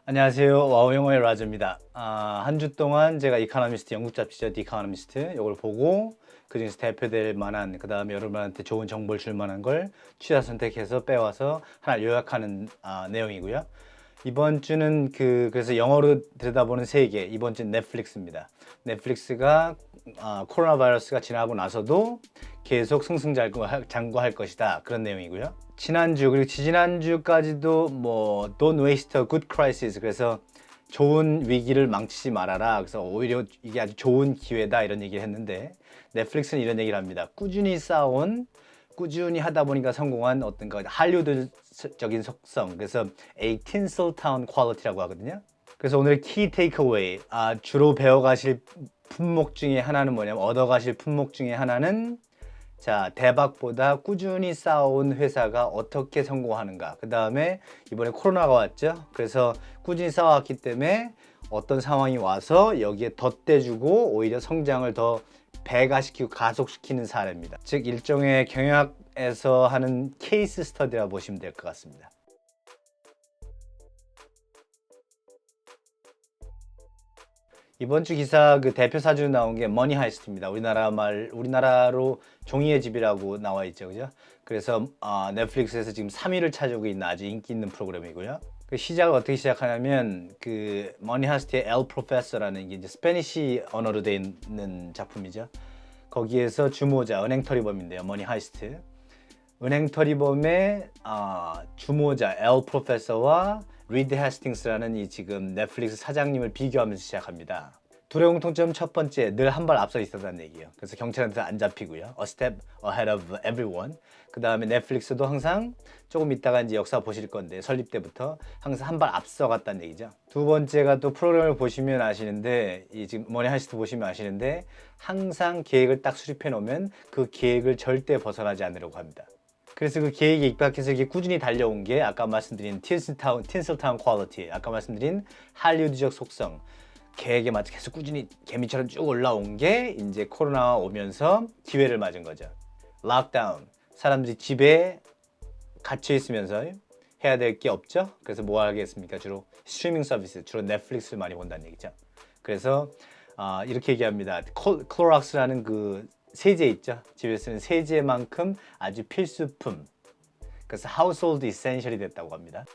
안녕하세요. 와우 영어의 라즈입니다. 한 주 동안 제가 이코노미스트 영국 잡지죠, 디 이코노미스트 이걸 보고 그중에서 대표될 만한, 그 다음에 여러분한테 좋은 정보를 줄 만한 걸 취사 선택해서 빼와서 하나 요약하는 내용이고요. 이번 주는 그래서 영어로 들여다보는 세계, 이번 주는 넷플릭스입니다. 넷플릭스가 코로나 바이러스가 지나고 나서도 계속 승승장구할 것이다, 그런 내용이고요. 지난주 그리고 지지난주까지도 뭐 Don't waste a good crisis, 그래서 좋은 위기를 망치지 말아라, 그래서 오히려 이게 아주 좋은 기회다, 이런 얘기를 했는데 넷플릭스는 이런 얘기를 합니다. 꾸준히 하다 보니까 성공한 어떤 할리우드적인 속성, 그래서 a Tinseltown quality라고 하거든요. 그래서 오늘의 키 테이크어웨이, 주로 배워가실 품목 중에 하나는 뭐냐면, 얻어가실 품목 중에 하나는, 자, 대박보다 꾸준히 쌓아온 회사가 어떻게 성공하는가. 그 다음에 이번에 코로나가 왔죠. 그래서 꾸준히 쌓아왔기 때문에 어떤 상황이 와서 여기에 덧대주고 오히려 성장을 더 배가시키고 가속시키는 사례입니다. 즉 일종의 경영학에서 하는 케이스 스터디라고 보시면 될 것 같습니다. 이번 주 기사 그 대표 사진으로 나온 게 머니 하이스트입니다. 우리나라로 종이의 집이라고 나와 있죠, 그죠? 그래서 넷플릭스에서 지금 3위를 차지하고 있는 아주 인기 있는 프로그램이고요. 그 시작을 어떻게 시작하냐면, 그 머니 하이스트의 엘 프로페서라는 게 이제 스페니시 언어로 되어 있는 작품이죠. 거기에서 주모자, 은행털이범인데요, 머니 하이스트. 은행털이범의 주모자 엘 프로페서와 리드 헤스팅스라는 이 지금 넷플릭스 사장님을 비교하면서 시작합니다. 둘의 공통점 첫 번째, 늘 한 발 앞서 있었다는 얘기예요. 그래서 경찰한테 안 잡히고요. A step ahead of everyone. 그 다음에 넷플릭스도 항상 조금 있다가 이제 역사 보실 건데, 설립 때부터 항상 한 발 앞서 갔다는 얘기죠. 두 번째가 또 프로그램을 보시면 아시는데, 이 지금 머니 하이스트 보시면 아시는데, 항상 계획을 딱 수립해 놓으면 그 계획을 절대 벗어나지 않으려고 합니다. 그래서 그 계획에 입각해서 이게 꾸준히 달려온 게 아까 말씀드린 틴슬타운 퀄리티, 아까 말씀드린 할리우드적 속성, 계획에 맞춰 계속 꾸준히 개미처럼 쭉 올라온 게 이제 코로나가 오면서 기회를 맞은 거죠. 락다운, 사람들이 집에 갇혀 있으면서 해야 될 게 없죠. 그래서 뭐 하겠습니까? 주로 스트리밍 서비스, 주로 넷플릭스를 많이 본다는 얘기죠. 그래서 이렇게 얘기합니다. 클로락스라는 그 세제 있죠. 집에 쓰는 세제만큼 아주 필수품, 그래서 household essential이 됐다고 합니다.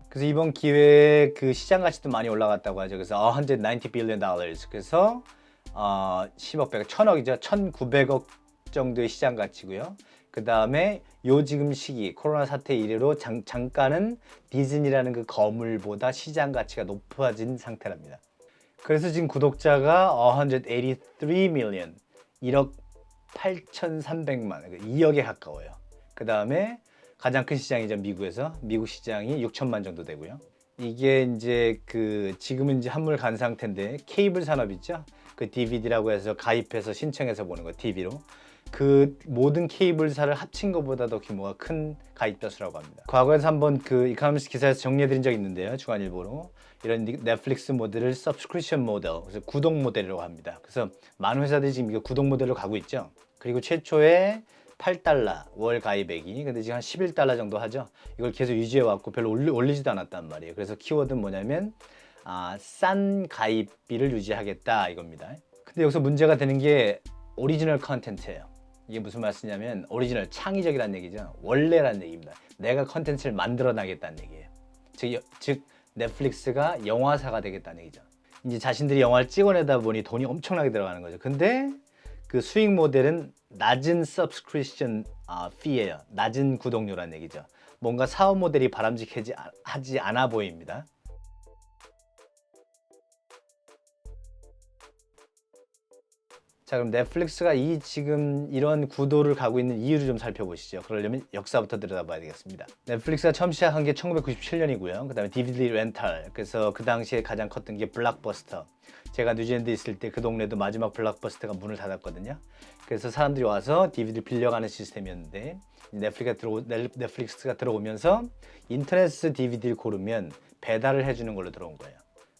그래서 이번 기회에 그 시장 가치도 많이 올라갔다고 하죠. 그래서 $190 billion, 그래서 10억 배가 1000억이죠. 1900억 정도의 시장 가치고요. 그 다음에 요 지금 시기 코로나 사태 이래로 잠깐은 디즈니라는 그 거물보다 시장 가치가 높아진 상태랍니다. 그래서 지금 구독자가 183 million, 1억 8,300만, 2억에 가까워요. 그 다음에 가장 큰 시장이죠, 미국에서. 미국 시장이 6천만 정도 되고요. 이게 이제 지금은 이제 한물 간 상태인데, 케이블 산업 있죠? 그 DVD라고 해서 가입해서 신청해서 보는 거, TV로. 그 모든 케이블사를 합친 것보다도 규모가 큰 가입자 수라고 합니다. 과거에서 한번 그 이코노미스트 기사에서 정리해드린 적이 있는데요, 주간일보로. 이런 넷플릭스 모델을 subscription 모델, 그래서 구독 모델이라고 합니다. 그래서 많은 회사들이 지금 이거 구독 모델로 가고 있죠. 그리고 최초에 $8 월 가입액이, 근데 지금 한 $11 정도 하죠. 이걸 계속 유지해 왔고 별로 올리지도 않았단 말이에요. 그래서 키워드는 뭐냐면 싼 가입비를 유지하겠다, 이겁니다. 근데 여기서 문제가 되는 게 오리지널 컨텐츠예요. 이게 무슨 말씀이냐면, 오리지널, 창의적이라는 얘기죠. 원래라는 얘기입니다. 내가 컨텐츠를 만들어 나겠다는 얘기예요. 즉 넷플릭스가 영화사가 되겠다는 얘기죠. 이제 자신들이 영화를 찍어내다 보니 돈이 엄청나게 들어가는 거죠. 근데 그 수익 모델은 낮은 subscription fee예요. 낮은 구독료라는 얘기죠. 뭔가 사업 모델이 바람직하지 않아 보입니다. 자, 그럼 넷플릭스가 지금 이런 구도를 가고 있는 이유를 좀 살펴보시죠. 그러려면 역사부터 들여다봐야 되겠습니다. 넷플릭스가 처음 시작한 게 1997년이고요. 그 다음에 DVD 렌탈, 그래서 그 당시에 가장 컸던 게 블락버스터. 제가 뉴질랜드에 있을 때 그 동네도 마지막 블락버스터가 문을 닫았거든요. 그래서 사람들이 와서 DVD 빌려가는 시스템이었는데, 넷플릭스가 들어오면서 인터넷 DVD를 고르면 배달을 해주는 걸로 들어온 거예요.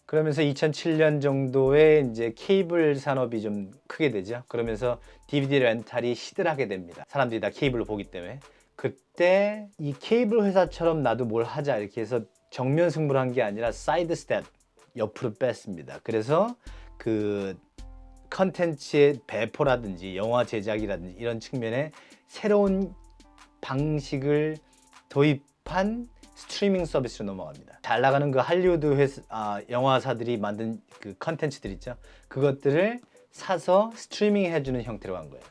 그러면서 2007년 정도에 이제 케이블 산업이 좀 크게 되죠. 그러면서 DVD 렌탈이 시들하게 됩니다. 사람들이 다 케이블로 보기 때문에. 그때 이 케이블 회사처럼 나도 뭘 하자 이렇게 해서 정면 승부를 한 게 아니라 사이드 스텝 옆으로 뺐습니다. 그래서 그 컨텐츠의 배포라든지 영화 제작이라든지 이런 측면에 새로운 방식을 도입한 스트리밍 서비스로 넘어갑니다. 잘 나가는 그 할리우드 영화사들이 만든 그 컨텐츠들 있죠. 그것들을 사서 스트리밍 해주는 형태로 간 거예요.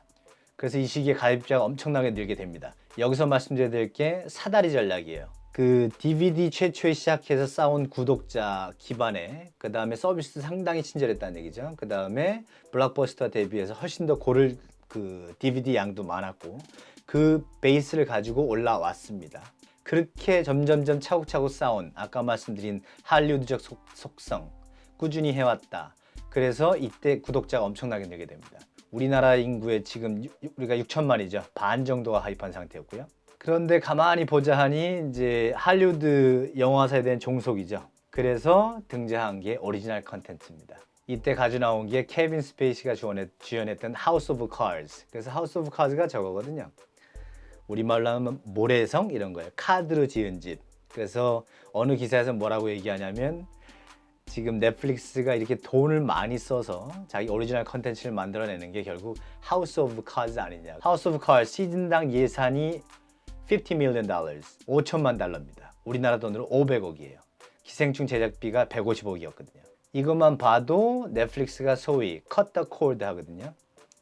그래서 이 시기에 가입자가 엄청나게 늘게 됩니다. 여기서 말씀드려야 될 게 사다리 전략이에요. 그 DVD 최초에 시작해서 쌓은 구독자 기반에 그 다음에 서비스 상당히 친절했다는 얘기죠. 그 다음에 블록버스터 대비해서 훨씬 더 고를 그 DVD 양도 많았고 그 베이스를 가지고 올라왔습니다. 그렇게 점점점 차곡차곡 쌓은 아까 말씀드린 할리우드적 속성 꾸준히 해왔다. 그래서 이때 구독자가 엄청나게 늘게 됩니다. 우리나라 인구의 지금 우리가 6천만이죠. 반 정도가 가입한 상태였고요. 그런데 가만히 보자 하니 이제 할리우드 영화사에 대한 종속이죠. 그래서 등장한 게 오리지널 컨텐츠입니다. 이때 가져 나온 게 케빈 스페이시가 주연했던 하우스 오브 카드스. 그래서 하우스 오브 카드스가 저거거든요. 우리말로 하면 모래성 이런 거예요. 카드로 지은 집. 그래서 어느 기사에서 뭐라고 얘기하냐면 지금 넷플릭스가 이렇게 돈을 많이 써서 자기 오리지널 컨텐츠를 만들어내는 게 결국 하우스 오브 카드스 아니냐. 하우스 오브 카드스 시즌당 예산이 $50 million, 5천만 달러입니다. 우리나라 돈으로 500억이에요. 기생충 제작비가 150억이었거든요. 이것만 봐도 넷플릭스가 소위 cut the cord 하거든요.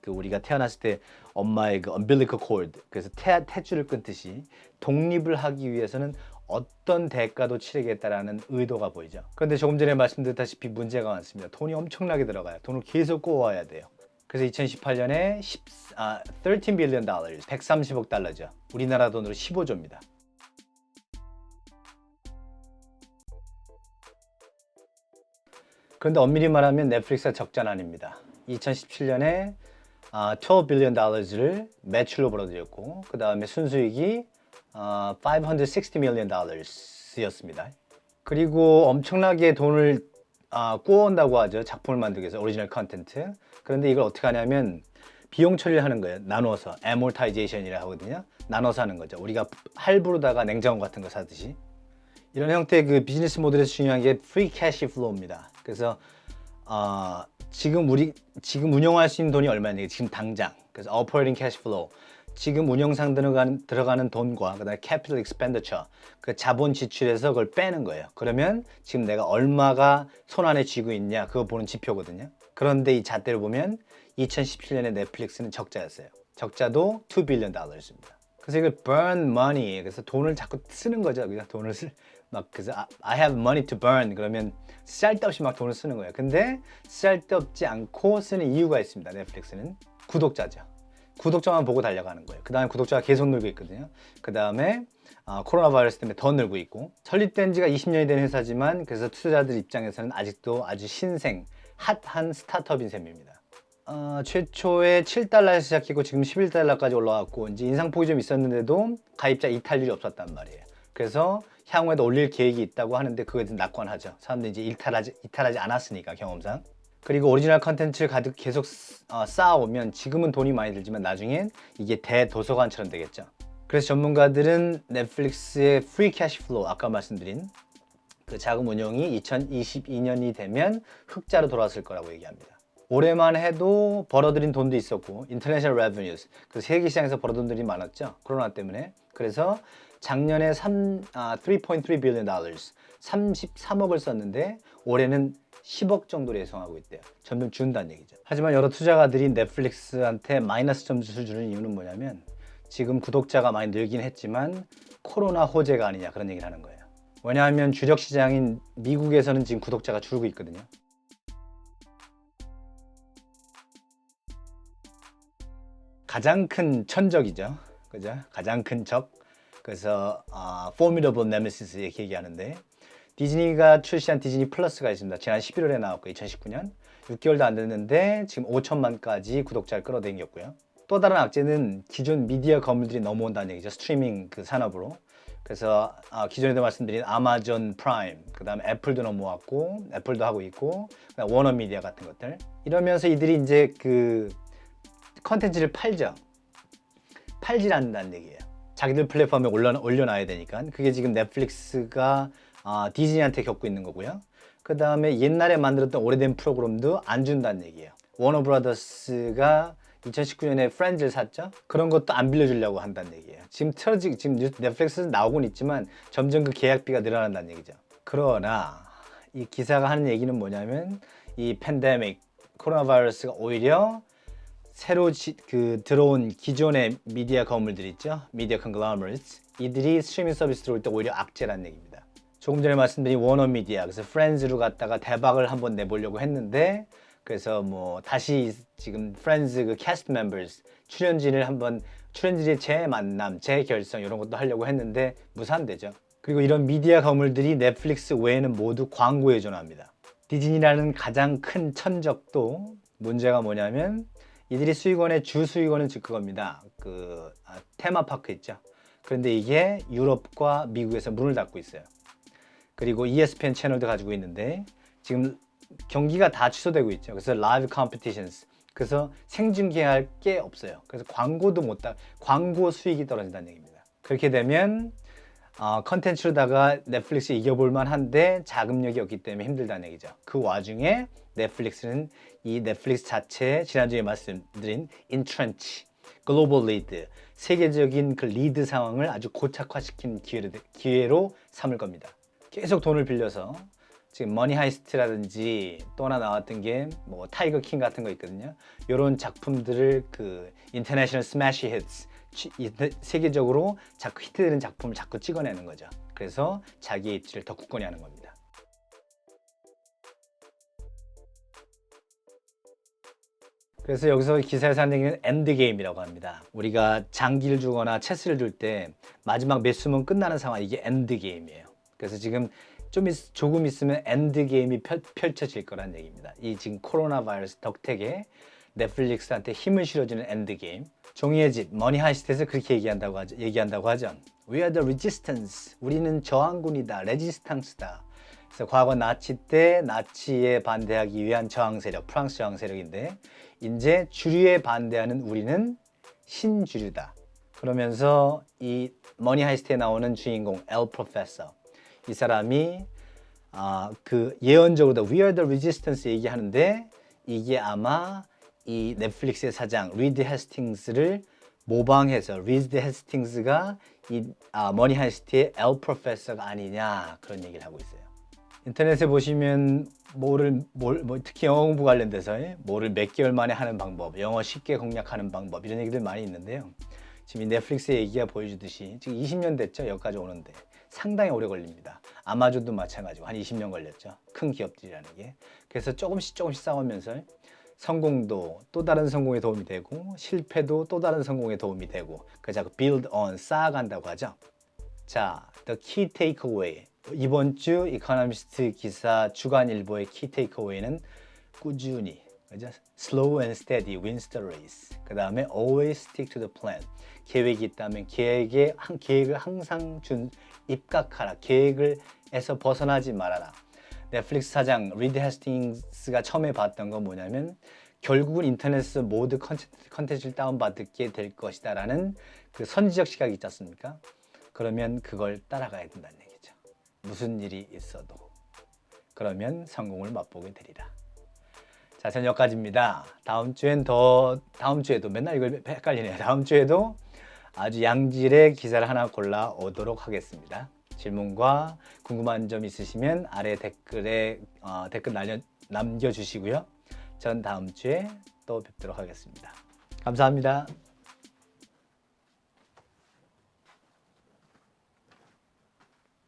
그 우리가 태어났을 때 엄마의 그 umbilical cord, 그래서 탯줄을 끊듯이 독립을 하기 위해서는 어떤 대가도 치르겠다라는 의도가 보이죠. 그런데 조금 전에 말씀드렸다시피 문제가 많습니다. 돈이 엄청나게 들어가요. 돈을 계속 꼬아야 돼요. 그래서 2018년에 13 빌리언 달러, 130억 달러죠. 우리나라 돈으로 15조입니다. 그런데 엄밀히 말하면 넷플릭스가 적자는 아닙니다. 2017년에 12 빌리언 달러를 매출로 벌어들였고 그 다음에 순수익이 560 million dollars였습니다. 그리고 엄청나게 돈을 꾸어온다고 하죠. 작품을 만들기 위해서 오리지널 컨텐츠. 그런데 이걸 어떻게 하냐면 비용 처리를 하는 거예요. 나눠서 amortization이라 하거든요. 나눠서 하는 거죠. 우리가 할부로다가 냉장고 같은 거 사듯이. 이런 형태의 그 비즈니스 모델에서 중요한 게 free cash flow입니다. 그래서 지금 운영할 수 있는 돈이 얼마냐? 지금 당장. 그래서 operating cash flow. 지금 운영상 들어가는 돈과 그다음에 capital expenditure, 그 자본 지출에서 그걸 빼는 거예요. 그러면 지금 내가 얼마가 손안에 쥐고 있냐 그거 보는 지표거든요. 그런데 이 잣대를 보면 2017년에 넷플릭스는 적자였어요. 적자도 2 빌리언 달러였습니다. 그래서 이걸 burn money, 그래서 돈을 자꾸 쓰는 거죠. 그냥 돈을 그래서 I have money to burn 그러면 쓸데없이 막 돈을 쓰는 거예요. 근데 쓸데없지 않고 쓰는 이유가 있습니다. 넷플릭스는 구독자죠. 구독자만 보고 달려가는 거예요. 그 다음에 구독자가 계속 늘고 있거든요. 그 다음에 코로나 바이러스 때문에 더 늘고 있고 설립된 지가 20년이 된 회사지만 그래서 투자자들 입장에서는 아직도 아주 신생, 핫한 스타트업인 셈입니다. 최초에 7달러에서 시작했고 지금 11달러까지 올라왔고 이제 인상폭이 좀 있었는데도 가입자 이탈률이 없었단 말이에요. 그래서 향후에도 올릴 계획이 있다고 하는데 그거에 대해서 낙관하죠. 사람들이 이제 이탈하지 않았으니까 경험상. 그리고 오리지널 컨텐츠를 계속 쌓아오면 지금은 돈이 많이 들지만 나중엔 이게 대도서관처럼 되겠죠. 그래서 전문가들은 넷플릭스의 프리 캐시 플로우, 아까 말씀드린 그 자금 운용이 2022년이 되면 흑자로 돌아왔을 거라고 얘기합니다. 올해만 해도 벌어들인 돈도 있었고 인터내셔널 레버뉴스, 그 세계 시장에서 벌어둔 돈이 많았죠. 코로나 때문에. 그래서 작년에 3.3 빌리언 달러스, 33억을 썼는데 올해는 10억 정도로 예상하고 있대요. 점점 준다는 얘기죠. 하지만 여러 투자가들이 넷플릭스한테 마이너스 점수를 주는 이유는 뭐냐면 지금 구독자가 많이 늘긴 했지만 코로나 호재가 아니냐 그런 얘기를 하는 거예요. 왜냐하면 주력 시장인 미국에서는 지금 구독자가 줄고 있거든요. 가장 큰 천적이죠. 그죠? 가장 큰 적. 그래서 formidable nemesis 이렇게 얘기하는데 디즈니가 출시한 디즈니 플러스가 있습니다. 지난 11월에 나왔고 2019년 6개월도 안 됐는데 지금 5천만까지 구독자를 끌어당겼고요. 또 다른 악재는 기존 미디어 거물들이 넘어온다는 얘기죠. 스트리밍 그 산업으로. 그래서 기존에도 말씀드린 아마존 프라임, 그다음에 애플도 넘어왔고, 애플도 하고 있고, 그다음 워너미디어 같은 것들. 이러면서 이들이 이제 그 컨텐츠를 팔질 않는다는 얘기예요. 자기들 플랫폼에 올려놔야 되니까. 그게 지금 넷플릭스가 디즈니한테 겪고 있는 거고요. 그 다음에 옛날에 만들었던 오래된 프로그램도 안 준다는 얘기예요. 워너브라더스가 2019년에 프렌즈를 샀죠. 그런 것도 안 빌려주려고 한다는 얘기예요. 지금 넷플릭스에서 나오곤 있지만 점점 그 계약비가 늘어난다는 얘기죠. 그러나 이 기사가 하는 얘기는 뭐냐면 이 팬데믹, 코로나 바이러스가 오히려 새로 들어온 기존의 미디어 건물들 있죠. 미디어 컨글로머레이트. 이들이 스트리밍 서비스 들어올 때 오히려 악재라는 얘기입니다. 조금 전에 말씀드린 워너미디어, 그래서 프렌즈로 갔다가 대박을 한번 내보려고 했는데, 그래서 뭐 다시 지금 프렌즈 그 캐스트 멤버스 출연진의 재만남, 재결성 이런 것도 하려고 했는데 무산되죠. 그리고 이런 미디어 건물들이 넷플릭스 외에는 모두 광고에 전화합니다. 디즈니라는 가장 큰 천적도 문제가 뭐냐면 이들이 수익원의 주 수익원은 즉 그겁니다. 테마파크 있죠. 그런데 이게 유럽과 미국에서 문을 닫고 있어요. 그리고 ESPN 채널도 가지고 있는데 지금 경기가 다 취소되고 있죠. 그래서 라이브 컴피티션스, 그래서 생중계할 게 없어요. 그래서 광고 수익이 떨어진다는 얘기입니다. 그렇게 되면 컨텐츠로다가 넷플릭스 이겨볼 만한데 자금력이 없기 때문에 힘들다는 얘기죠. 그 와중에 넷플릭스는 이 넷플릭스 자체에 지난주에 말씀드린 인트렌치, 글로벌 리드, 세계적인 그 리드 상황을 아주 고착화시킨 기회로 삼을 겁니다. 계속 돈을 빌려서 지금 머니 하이스트라든지 또 하나 나왔던 게 뭐 타이거 킹 같은 거 있거든요. 이런 작품들을 그 인터내셔널 스매시 히트스, 세계적으로 자꾸 히트되는 작품을 자꾸 찍어내는 거죠. 그래서 자기의 입지를 더 굳건히 하는 겁니다. 그래서 여기서 기사에서 하는 얘기는 엔드게임이라고 합니다. 우리가 장기를 주거나 체스를 줄 때 마지막 몇 수면 끝나는 상황, 이게 엔드게임이에요. 그래서 지금 조금 있으면 엔드게임이 펼쳐질 거란 얘기입니다. 이 지금 코로나 바이러스 덕택에 넷플릭스한테 힘을 실어주는 엔드게임. 종이의 집, 머니 하이스트에서 그렇게 얘기한다고 하죠. We are the resistance. 우리는 저항군이다. 레지스탕스다. 그래서 과거 나치 때 나치에 반대하기 위한 저항 세력, 프랑스 저항 세력인데 이제 주류에 반대하는 우리는 신주류다. 그러면서 이 머니 하이스트에 나오는 주인공 엘 프로페서, 이 사람이 그 예언적으로 We are the resistance 얘기하는데 이게 아마 이 넷플릭스의 사장 리드 헤스팅스를 모방해서 리드 헤스팅스가 이 머니 하이스트의 엘 프로페서가 아니냐 그런 얘기를 하고 있어요. 인터넷에 보시면 특히 영어 공부 관련돼서 뭐를 몇 개월 만에 하는 방법, 영어 쉽게 공략하는 방법 이런 얘기들 많이 있는데요. 지금 이 넷플릭스의 얘기가 보여주듯이 지금 20년 됐죠. 여기까지 오는데 상당히 오래 걸립니다. 아마존도 마찬가지고 한 20년 걸렸죠. 큰 기업들이라는 게. 그래서 조금씩 싸우면서 성공도 또 다른 성공에 도움이 되고 실패도 또 다른 성공에 도움이 되고 그래서 자꾸 build on, 쌓아간다고 하죠. 자, the key takeaway. 이번 주 이코노미스트 기사 주간 일보의 key takeaway는 꾸준히, 그죠? Slow and steady wins the race. 그 다음에 always stick to the plan. 계획이 있다면 계획을 항상 입각하라. 계획에서 벗어나지 말아라. 넷플릭스 사장 리드 헤스팅스가 처음에 봤던 건 뭐냐면 결국은 인터넷에서 모두 컨텐츠를 다운받게 될 것이다 라는 그 선지적 시각이 있지 않습니까? 그러면 그걸 따라가야 된다는 얘기죠. 무슨 일이 있어도. 그러면 성공을 맛보게 되리라. 자, 저는 여기까지입니다. 다음 주에도 맨날 이걸 헷갈리네요. 다음 주에도 아주 양질의 기사를 하나 골라 오도록 하겠습니다. 질문과 궁금한 점 있으시면 아래 댓글 남겨주시고요. 전 다음 주에 또 뵙도록 하겠습니다. 감사합니다.